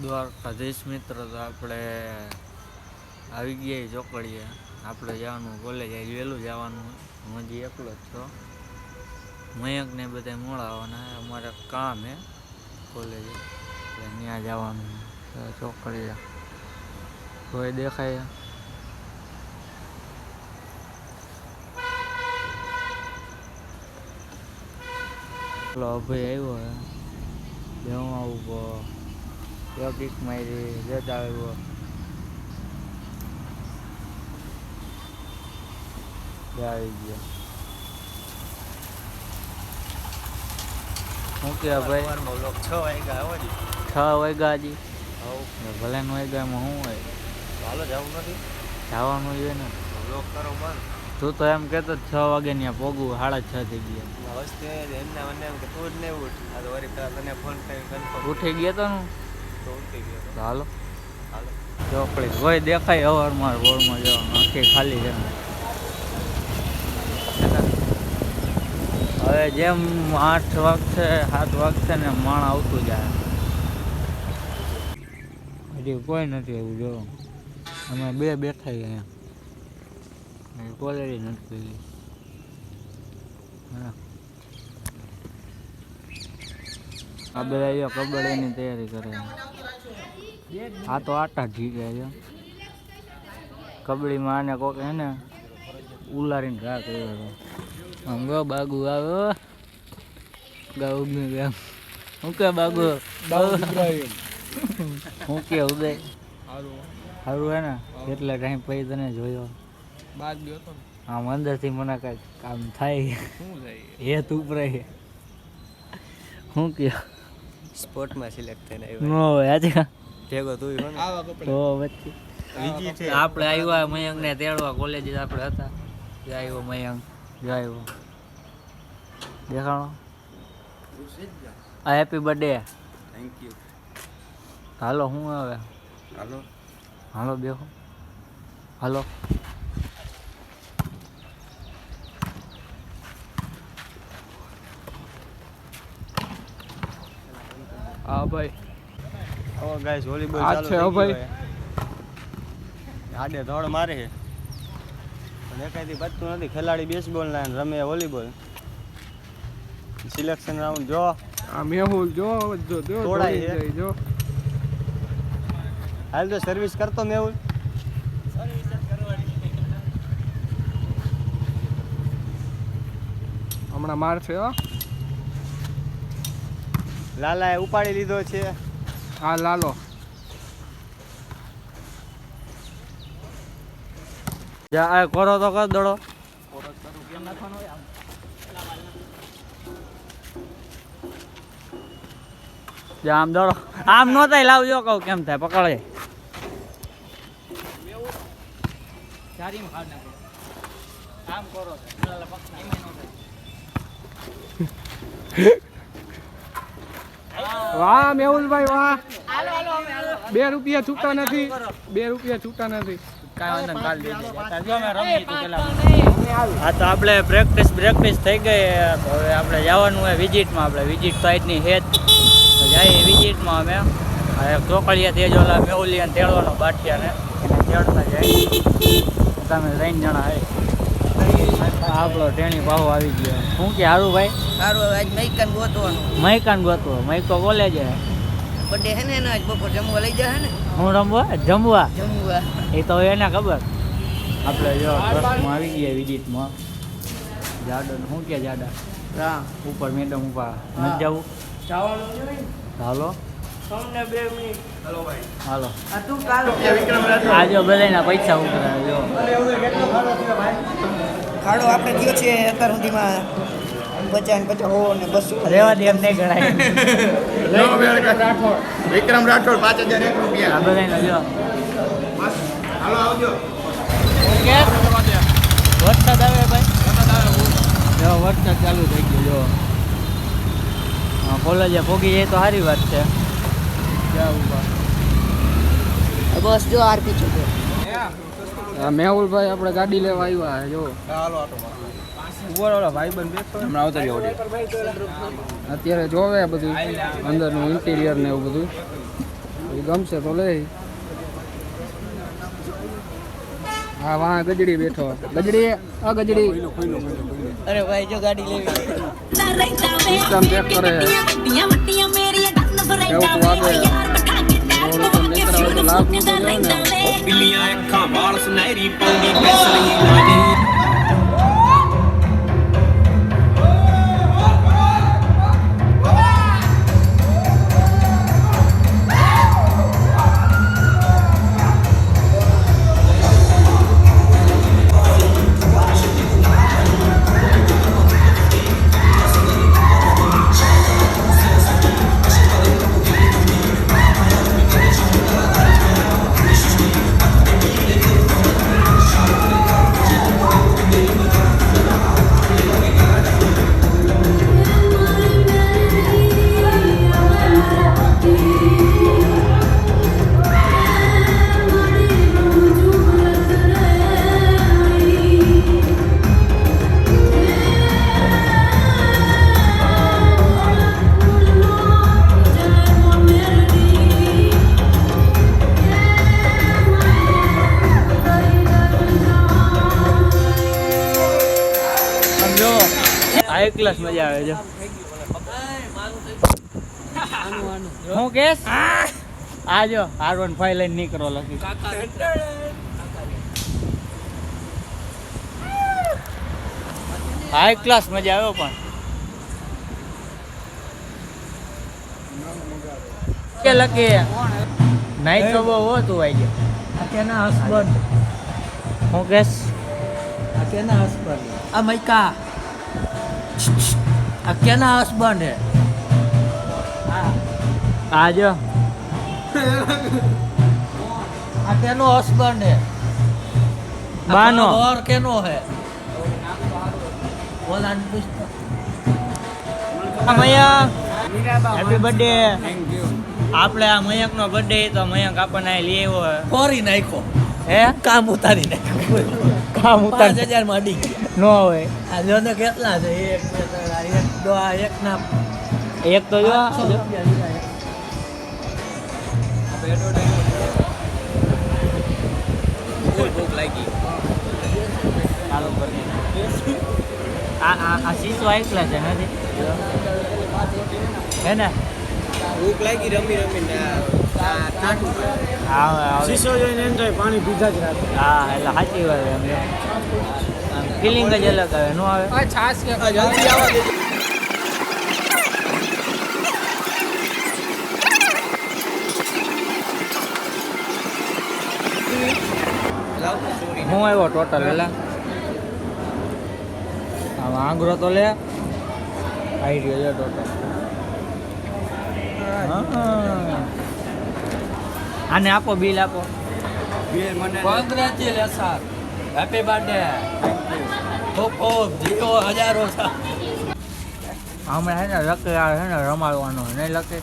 દ્વારકાધીશ મિત્ર, તો આપણે આવી ગયા ચોકડીએ. આપણે જવાનું કોલેજ, વહેલું જવાનું. હું હજી એકલો જ છો. મયંક ને બધા મોડા આવવાના, અમારે કામ હે કોલેજે, એટલે ત્યાં જવાનું ચોકડીએ. કોઈ દેખાય પેલો અભય આવ્યો હે, હું આવું કિક મારી જત આવ્યો. આવી ગયા શું કે ભાઈ? 6 વાગ્યા 6 વાગ્યા હજી? ભલે નો વાગ્યામાં શું હોય? હાલો જવું નથી, જવાનું છે ને. બ્લોક કરો બંધ. તું તો એમ કહેતો 6 વાગે ત્યાં પોગું, 6:30 થઈ ગયા. વસ્તુ એમને મને એમ કે તું જ નહીં ઉઠ. આ તો વળી પેલા તને ફોન કરી કન્ફર્મ ઉઠી ગયા તો ને તો ઉઠી ગયો. તો હાલો હાલો ચોકડી કોઈ દેખાય અવારમાં રોડમાં જવાનું, આખી ખાલી છે. હવે જેમ 8 વાગશે 7 વાગશે ને માણ આવતું જાય. હજી કોઈ નથી એવું. જો અમે બે બેઠા અહીંયા, કોલેજ નથી. આ બધા કબડ્ડીની તૈયારી કરે. આ તો આટા ઠીક છે. કબડ્ડીમાં આને કોક હે ને ઉલારીને ઘા કર્યો હતો. આમ ગો બાગુ આવ્યો ગાઉ ગયા. શું કે બાગુ? શું કે ઉદય? સારું હે ને? કેટલા ટાઈમ પછી તને જોયો. આમ અંદરથી મને કઈક કામ થાય. હે તું ઉપરાય શું કે સ્પોર્ટમાં સિલેક્ટ થઈને નો હોય આજે ભેગો તું તો વચ્ચે આપણે આવ્યા મયંક ને તેડવા. કોલેજ આપણે હતા ત્યાં આવ્યો મયંક. જો આવ્યો દેખાણો. આ હેપી બર્થડે. Thank you. હાલો હું હવે હાલો હાલો બેહો હાલો. હા ભાઈ, ઓ ગાઈસ વોલીબોલ આ ચાલુ છે થઈ ભાઈ. ગયો છે. આડે દોડ મારે છે પણ એકાદી બચતું નથી. ખેલાડી બેસબોલ ના રમે વોલીબોલ. સિલેક્શન રાઉન્ડ જો આ મેહુલ જો તોડાય છે. જાય જો. હાલ તો સર્વિસ કરતો મેહુલ. હમણાં માર છે હો. લાલાએ ઉપાડી લીધો છે. હા લાલો. જા આ કરો તો કર દડો. જા આમ દડો. આમ નો થાય, લાવજો કહું કેમ થાય. પકડે આમ કરો. વાહ મેહુલભાઈ વાહ. 2 રૂપિયા છૂટા નથી. 2 રૂપિયા છૂટા નથી. કાંઈ વાંધો કાલ હા તો આપણે પ્રેક્ટિસ થઈ ગઈ. તો હવે આપણે જવાનું હોય વિઝિટમાં. આપણે વિઝિટ તો આજની છે જ. તો જઈએ વિઝિટમાં. અમે ચોકડીયાથી જ ઓલા મેહુલિયાને તેડવાનો બાઠિયાને તેડતા જાય. તમે 3 જણા હે. આપણો ટેણી ભાવ આવી ગયો. શું કે સારું ભાઈ? સારું. હવે આજ મૈકાન ગોતવાનું. મૈકાન ગોતવો. મૈકો કોલેજ હે. બર્થડે હે ને એનો, આજ બપોર જમવા લઈ જાય ને. હું રમવા જમવા જમવા એ તો એને ખબર. આપણે જો ટ્રસ્ટમાં આવી ગયા વિઝિટમાં. જાડો શું કે જાડા હા ઉપર મેડમ ઉભા નથી જવું. જવાનું છે ને. હાલો તમને 2 મિનિટ. હાલો ભાઈ. હાલો આ તું કાલો આજો બધાના પૈસા ઉતરા જો. ખાડો આપણે કયો છે અત્યાર સુધીમાં 50 ને 50 ને 200 રેવા દે એમ નહીં ગણાય. વિક્રમ રાઠોડ 5001 રૂપિયા. આ બધાના જો હાલો આવજો. કે વરસાદ આવે ભાઈ. જો વરસાદ ચાલુ થઈ ગયો. જો હા કોલેજે પોગી જાય તો સારી વાત છે. બસ જો આરપી ચૂકે. આ મેહુલભાઈ આપણે ગાડી લેવા આવ્યા જો. હાલો આટો ઉપર ઓલા ભાઈબંધ બેઠો હમણાં આવતો રહ્યો. અત્યારે જોવે બધું અંદરનું ઇન્ટિરિયર ને એવું બધું. એ ગમશે તો લે. હા વાહ ગજડી બેઠો. ગજડી આ ગજડી અરે ભાઈ જો ગાડી લેવી સિસ્ટમ ચેક કરે છે. એવું વાગે રોડ ઉપર નીકળ્યા હોય તો લાભ તો લે ને. ਬਿੱਲੀਆਂ ਅੱਖਾਂ ਵਾਲ ਸੁਨਹਿਰੀ ਪਾਉਂਦੀ ਪੈਸਲੀ ਲਾਣੀ હાઈ ક્લાસ મજા આવે છે. હું કેસ આ જો R15 લઈને નીકળો લખી. હાઈ ક્લાસ મજા આવ્યો પણ કે લકી નાઈટ તો બહુ હોતું આવી ગયો. કેના હસબન્ડ હું કેસ આ કેના હસબન્ડ આ મૈકા આ કેના હસબન્ડ હે આ જો આ કેનો હસબન્ડ હે બાનો ઓર કેનો હે બોલાન પૂછતો મયંક હેપી બર્થડે. આપણે આ મયંક નો બર્થડે તો મયંક આપણને અહીં લઈ આવ્યો હે. કોરી નાખ્યો હે કામ ઉતારી નાખ્યો કામ ઉતાર 5000 માં અડી ગયા નો હોય. આ જો ને કેટલા છે એક બે ત્રણ આ એક દો આ એક ના એક તો જો 800 રૂપિયા લીધા છે. ભૂખ લાગી. ચાલુ કરી આ શીશો આટલા છે નથી હે ને. ભૂખ લાગી રમી રમીને હા શીશો જોઈને એમ થાય પાણી પીધા જ રાખે. હા એટલે સાચી વાત એમ ફિલિંગ જ અલગ આવે નો આવે. આ છાસ કે જલ્દી આવવા દેજો. હું આવ્યો ટોટલ પેલા આમ આંગરો તો લે આવી રહ્યો છે ટોટલ. આને આપો બિલ આપો. કોંગ્રેચ્યુલેશન હેપી બર્થડે ખૂબ ખૂબ જીવો હજારો હમણાં છે ને લકી આવે છે ને રમાડવાનો નહીં લકી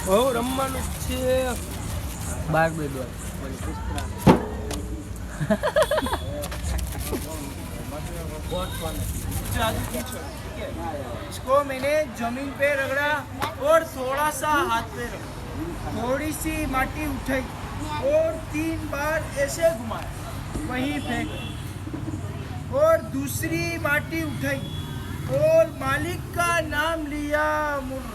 બહુ રમવાનું છે. 12 इसको मैंने जमीन पे रगड़ा और थोड़ा सा हाथ पे रखा, थोड़ी सी माटी उठाई और 3 बार ऐसे घुमाया, वहीं फेंक और दूसरी माटी उठाई और मालिक का नाम लिया मुर।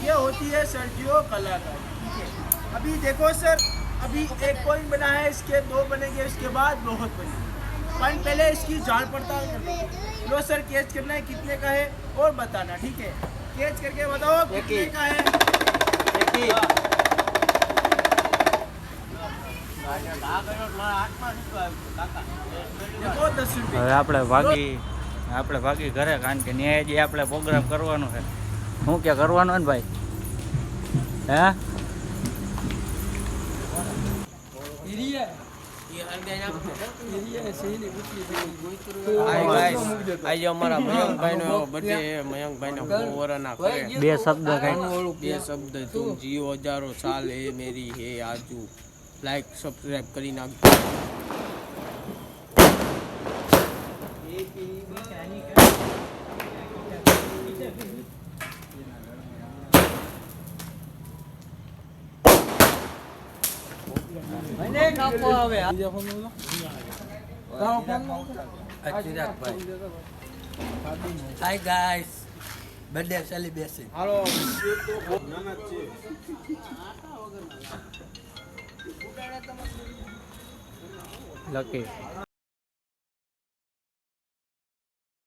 ये होती है सर्जियो कलाकारी. ठीक है, अभी देखो सर, अभी एक पॉइंट बना है, इसके 2 बनेंगे, इसके बाद बहुत बनेंगे. पर पहले इसकी जांच पड़ताल करना. लो सर, कैच करना है कितने का है और बताना. ठीक है, कैच करके बताओ कितने का है. देखो 10 रुपये. હવે આપણે ભાગી ઘરે કારણ કે ન્યાય જે આપણે પ્રોગ્રામ કરવાનો છે. શું કે કરવાનો ને ભાઈ હે આજે અમારા મયંકભાઈનો બર્થડે. મયંકભાઈના 100 વર્ષના કરે. બે શબ્દ કઈ બે શબ્દ તું જીઓ હજારો સાલ હે મેરી હે આજુ. લાઈક સબસ્ક્રાઇબ કરી નાખજો. મને કાપો હવે hi guys birthday celebration lucky